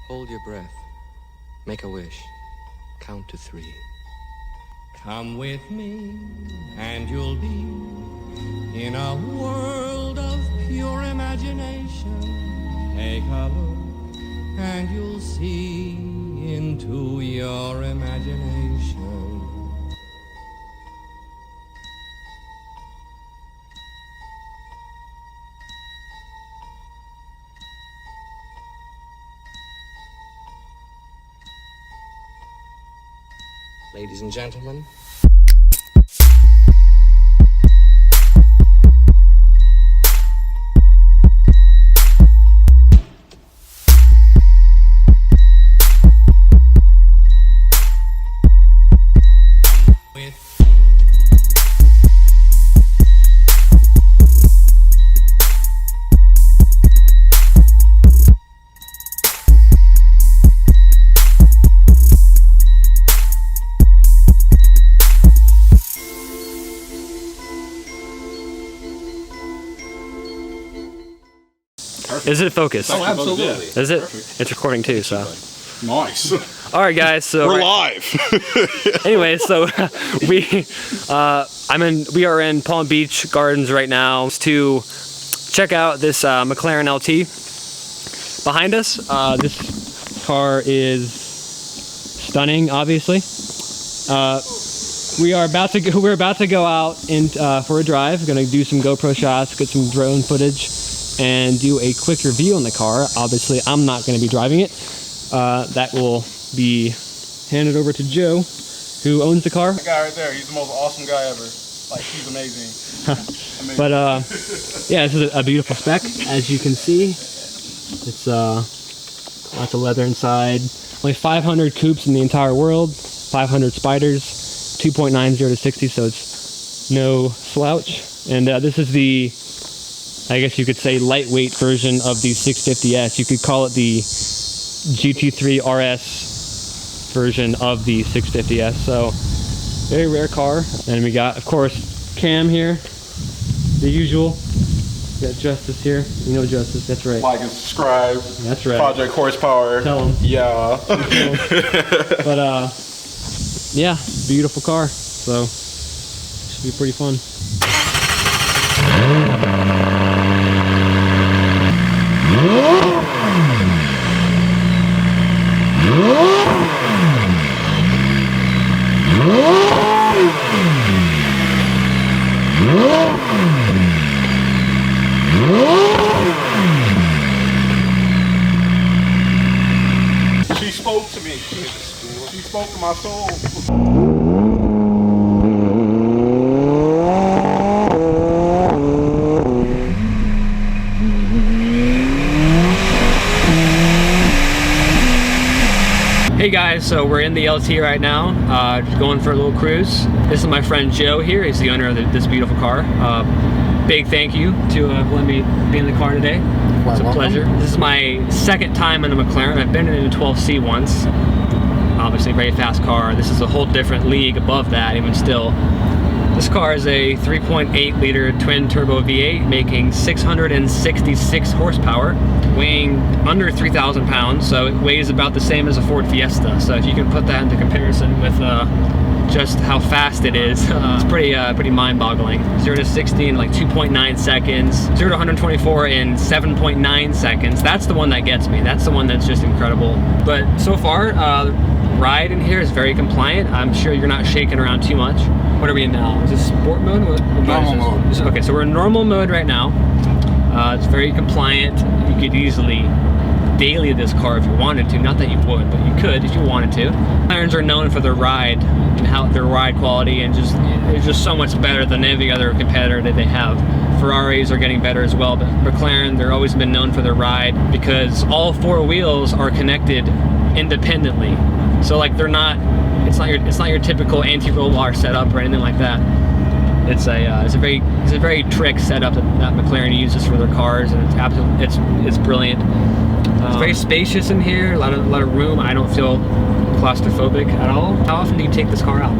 Hold your breath. Make a wish. Count to 3. Come with me, and you'll be in a world of pure imagination. Take a look, and you'll see into your imagination. Ladies and gentlemen, Is it focused? Oh, absolutely. Is it? Perfect. It's recording too, so. Nice. All right, guys. So we're live. Anyway, so we are in Palm Beach Gardens right now to check out this McLaren LT behind us. This car is stunning, obviously. We're about to go out for a drive. We're gonna do some GoPro shots, get some drone footage, and do a quick review on the car. Obviously, I'm not going to be driving it. That will be handed over to Joe, who owns the car. That guy right there, he's the most awesome guy ever. Like, he's amazing. Amazing. But yeah, this is a beautiful spec. As you can see, it's lots of leather inside. Only 500 coupes in the entire world, 500 spiders, 2.90 to 60, so it's no slouch. And this is the, I guess you could say, lightweight version of the 650S. You could call it the GT3 RS version of the 650S. So, very rare car. And we got, of course, Cam here, the usual. We got Justice here. You know Justice, that's right. Like and subscribe. That's right. Project Horsepower. Tell him. Yeah. But, yeah, beautiful car. So, should be pretty fun. She spoke to me. She spoke to my soul. Hey guys, so we're in the LT right now, just going for a little cruise. This is my friend Joe here. He's the owner of this beautiful car. Big thank you to let me be in the car today. It's a pleasure. This is my second time in a McLaren. I've been in a 12C once. Obviously a very fast car. This is a whole different league above that, even still. This car is a 3.8 liter twin turbo V8 making 666 horsepower, weighing under 3,000 pounds, so it weighs about the same as a Ford Fiesta. So if you can put that into comparison with just how fast it is, it's pretty mind-boggling. 0 to 60 in like 2.9 seconds, 0 to 124 in 7.9 seconds. That's the one that gets me. That's the one that's just incredible. But so far, ride in here is very compliant. I'm sure you're not shaking around too much. What are we in now? Is this sport mode? What normal mode. Okay, so we're in normal mode right now. It's very compliant. You could easily daily this car if you wanted to. Not that you would, but you could if you wanted to. McLarens are known for their ride and how their ride quality, and it's just so much better than every other competitor that they have. Ferraris are getting better as well, but McLaren, they're always been known for their ride because all 4 wheels are connected independently. So like they're not, it's not your typical anti-roll bar setup or anything like that. It's a very trick setup that McLaren uses for their cars, and it's brilliant. It's very spacious in here, a lot of room. I don't feel claustrophobic at all. How often do you take this car out?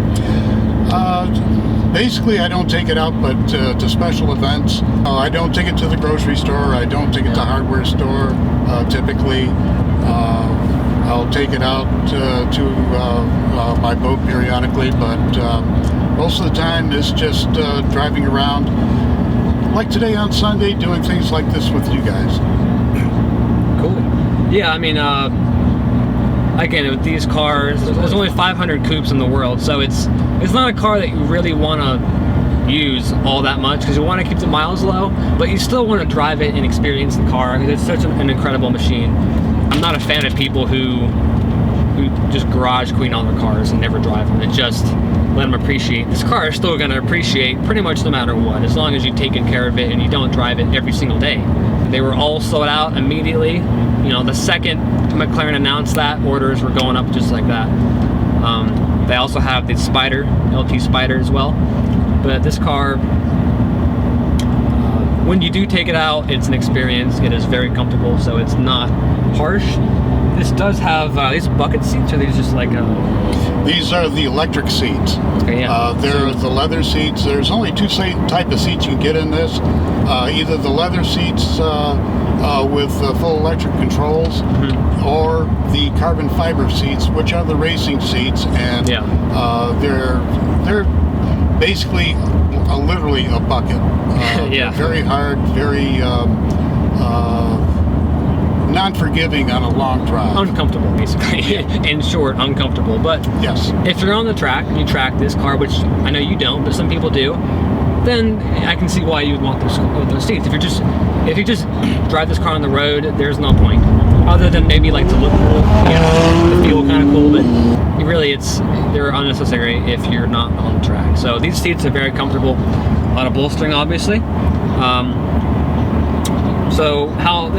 Basically, I don't take it out, but to special events. I don't take it to the grocery store. I don't take it to hardware store, typically. I'll take it out to my boat periodically, but most of the time it's just driving around, like today on Sunday, doing things like this with you guys. Cool. Yeah, I mean, again, with these cars, there's only 500 coupes in the world, so it's not a car that you really want to use all that much, because you want to keep the miles low, but you still want to drive it and experience the car, because it's such an incredible machine. I'm not a fan of people who just garage queen all their cars and never drive them and just let them appreciate. This car is still going to appreciate pretty much no matter what, as long as you've taken care of it and you don't drive it every single day. They were all sold out immediately. You know, the second McLaren announced that, orders were going up just like that. They also have the Spider, LT Spider as well. But this car, when you do take it out, it's an experience. It is very comfortable, so it's not harsh. This does have these bucket seats, or these just like These are the electric seats. Okay, yeah. They're the leather seats. There's only two type of seats you can get in this. Either the leather seats with full electric controls, or the carbon fiber seats, which are the racing seats, and they're basically literally a bucket. Yeah. Very hard, very non-forgiving on a long drive. Uncomfortable, basically. In short, uncomfortable. But yes, if you're on the track and you track this car, which I know you don't, but some people do, then I can see why you would want those seats. If you just drive this car on the road, there's no point, other than maybe like to look cool, the feel kind of cool, but really they're unnecessary if you're not on the track. So these seats are very comfortable, a lot of bolstering, obviously. So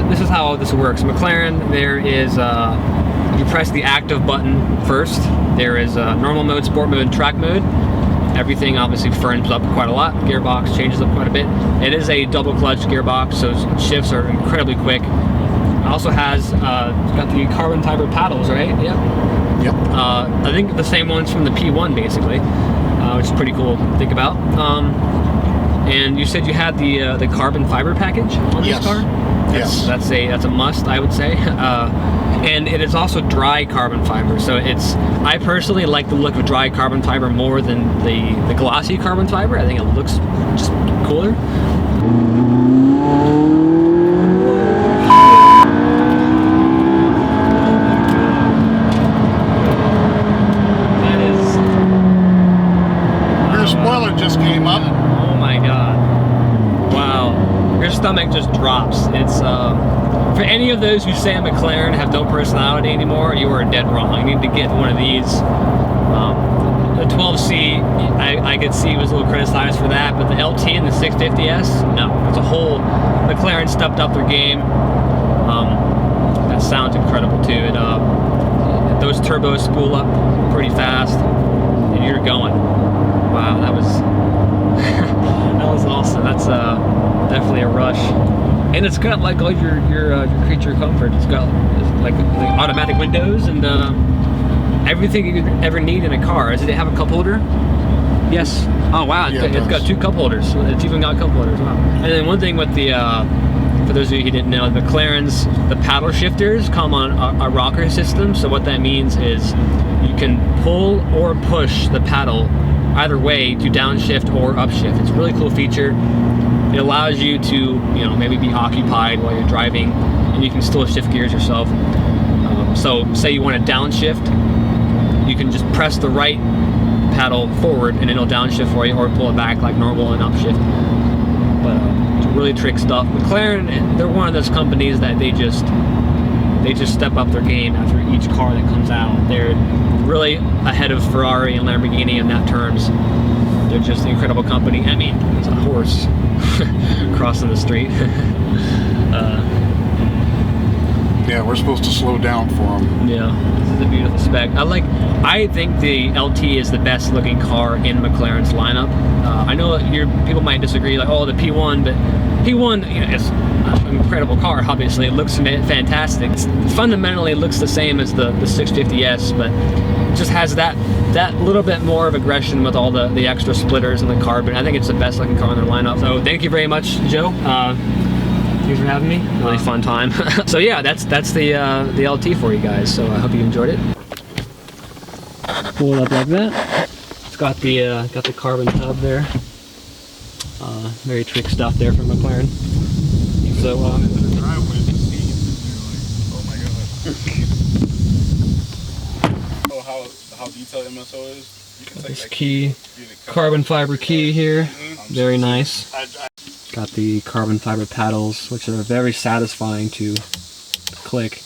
this is how this works. McLaren, there is you press the active button first. There is normal mode, sport mode, and track mode. Everything obviously firms up quite a lot. Gearbox changes up quite a bit. It is a double clutch gearbox, so shifts are incredibly quick. It also has got the carbon fiber paddles, right? Yep. I think the same ones from the P1 basically, which is pretty cool to think about. And you said you had the carbon fiber package on this car? Yes. That's a must, I would say. And it is also dry carbon fiber. So I personally like the look of dry carbon fiber more than the glossy carbon fiber. I think it looks just cooler. That is... Your spoiler just came up. Oh my god. Wow. Your stomach just drops. It's for any of those who say McLaren have no personality anymore, you are dead wrong. You need to get one of these. The 12C, I could see was a little criticized for that, but the LT and the 650S, no. As a whole, McLaren stepped up their game. That sounds incredible too. Those turbos spool up pretty fast, and you're going. Wow, that was that was awesome. That's definitely a rush. And it's got like all your creature comfort. It's got like automatic windows and everything you could ever need in a car. Does it have a cup holder? Yes. Oh wow, it's got two cup holders. It's even got cup holders. Wow. And then one thing with the for those of you who didn't know, the McLaren's, the paddle shifters come on a rocker system. So what that means is you can pull or push the paddle either way to downshift or upshift. It's a really cool feature. It allows you to, maybe be occupied while you're driving, and you can still shift gears yourself. So say you want to downshift, you can just press the right paddle forward and it'll downshift for you, or pull it back like normal and upshift. But it's really trick stuff. McLaren, they're one of those companies that they just step up their game after each car that comes out. They're really ahead of Ferrari and Lamborghini in that terms. They're just an incredible company. I mean, it's a horse crossing the street. Yeah, we're supposed to slow down for them. Yeah, this is a beautiful spec. I think the LT is the best looking car in McLaren's lineup. I know people might disagree, like, oh, the P1, but P1, it's an incredible car, obviously. It looks fantastic. It fundamentally looks the same as the 650S, but it just has that little bit more of aggression with all the extra splitters and the carbon. I think it's the best looking car in their lineup. So thank you very much, Joe. Thanks for having me. Really fun time. So yeah, that's the LT for you guys. So I hope you enjoyed it. Pull it up like that. It's got the carbon tub there. Very trick stuff there from McLaren. So Oh my god. Oh, how detailed MSO is. You can take this key, carbon fiber key here. Very nice. Got the carbon fiber paddles, which are very satisfying to click.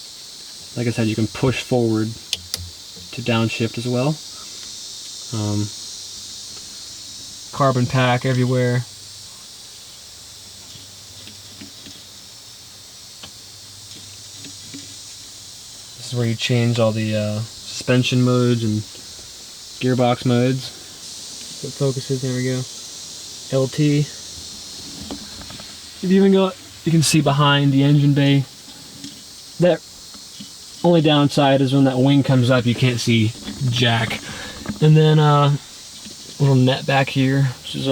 Like I said, you can push forward to downshift as well. Carbon pack everywhere. This is where you change all the suspension modes and gearbox modes. So it focuses, there we go. LT. If you even go, you can see behind the engine bay. That only downside is when that wing comes up, you can't see jack. And then little net back here, which is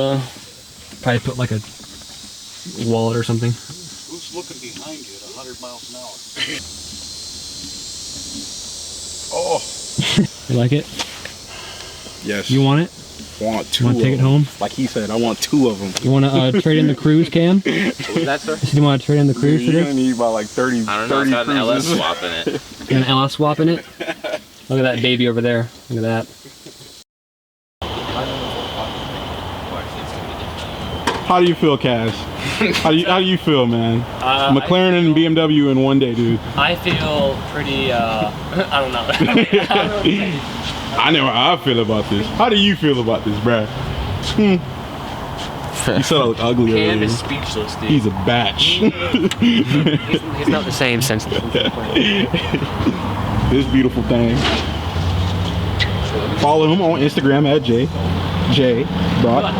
probably put like a wallet or something. Who's looking behind you at 100 miles an hour? Oh. You like it? Yes. You want it? Want two. You want to take it home? Like he said, I want 2 of them. You want to trade in the cruise, Cam? What was that, sir? You want to trade in the cruise for You're this? gonna need about like 30. I don't know, 30 it's got an LS cruises. swap in it. Got an LS swap in it? Look at that baby over there. Look at that. How do you feel, Cass? How do you feel, man? McLaren and BMW in one day, dude. I feel pretty, I don't know. I know how I feel about this. How do you feel about this, bruh? You said I look ugly Cam earlier. is speechless, dude. He's a batch. He's not the same since the This beautiful thing. Follow him on Instagram at J Brock.